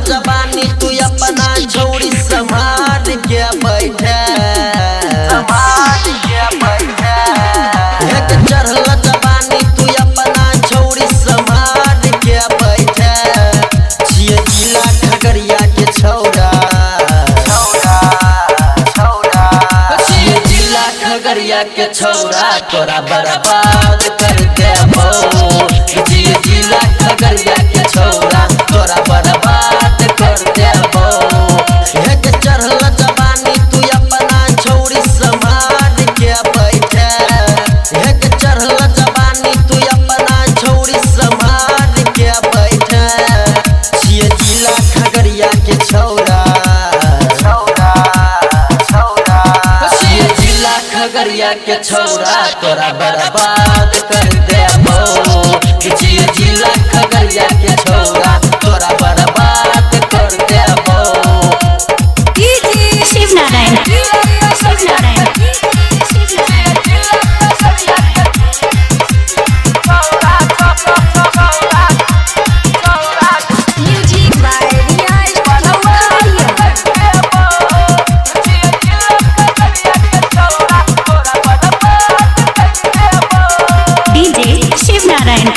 जवानी तू अपना छोड़ी संभाल के बैठे चढ़ल जवानी तू अपना छोड़ी संभाल के बैठे छिए जिला खगड़िया के छौड़ा छिए जिला खगड़िया के छौड़ा तोरा बर्बाद कर देबो छिए जिला खगड़िया के छौड़ा तोरा बर्बाद कर देबो चढ़ल जवानी तू अपना छोड़ी संभाल के बैठे चढ़ल जवानी तू अपना छोड़ी संभाल के बैठे छिए जिला खगड़िया के छौड़ा छिए जिला खगड़िया के छौड़ा तोरा बर्बाद कर देबो छिए जिला खगड़िया के छौड़ा तोरा बर्बाद कर देबो शिवनारायण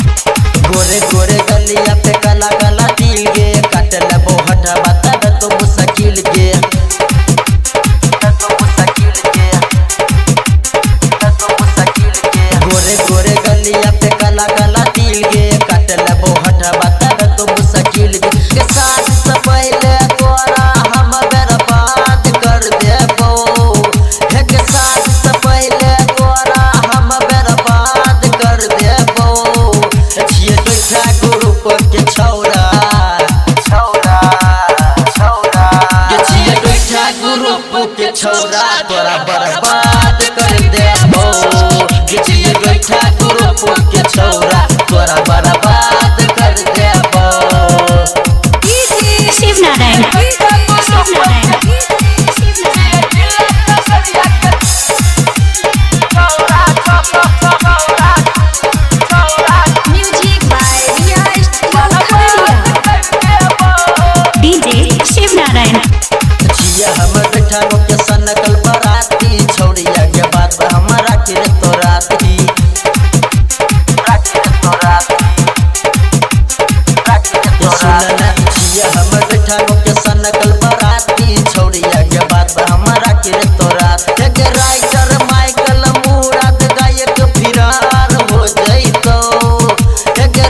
गोरे गोरे गलिया पे काला काला दिल गे काट लेबो हटा बता तो मुश्किल गे गोरे गोरे गलिया पे काला काला दिल गे काट लेबो हटा बता तो मुश्किल गे के साथ से पहले तोरा हम बर्बाद कर देबो के साथ से पहले तोरा हम बर्बाद कर देबो छिए बैठा ग्रुप के छौड़ा छिए बैठा ग्रुप के छौड़ा तोरा बर्बाद कर देबो छिए बैठा ग्रुप के छौड़ा तोरा बर्बाद कर देबो शिवनारायण शिवनारायण छिए हम बैठा के सनकल बराती छौड़िया के बात हमारा के तो राती छिए हम बैठा के सनकल बराती छौड़िया के बात हमारा के तो रात राइटर माइकल मुराद गायक फिरार हो जइतो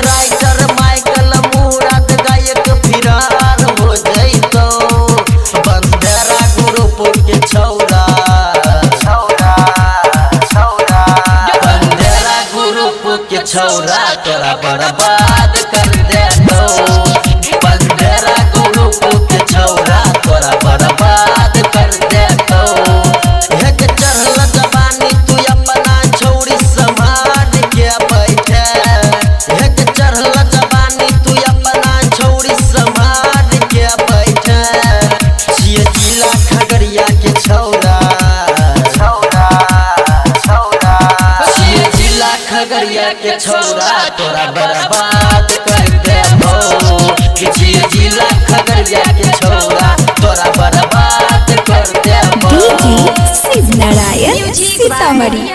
राइटर माइकल मुराद गायक फिरार हो जइतो बंदेरा ग्रुप के छौड़ा बंदेरा ग्रुप के छौड़ा तोरा बर्बाद कर देतो बंदेरा ग्रुप के छौड़ा तोरा बर्बाद कर देतो चढ़ल जवानी तू अपना छोड़ी संभाल के बैठे चढ़ल जवानी तू अपना छोड़ी संभाल के बैठे छिए जिला खगड़िया के छौड़ा छिए जिला खगड़िया के छौड़ा तोरा बर्बाद कर देबो छिए जिला खगड़िया के छौड़ा तोरा बर्बाद कर देबो शिवनारायण सीतामढ़ी।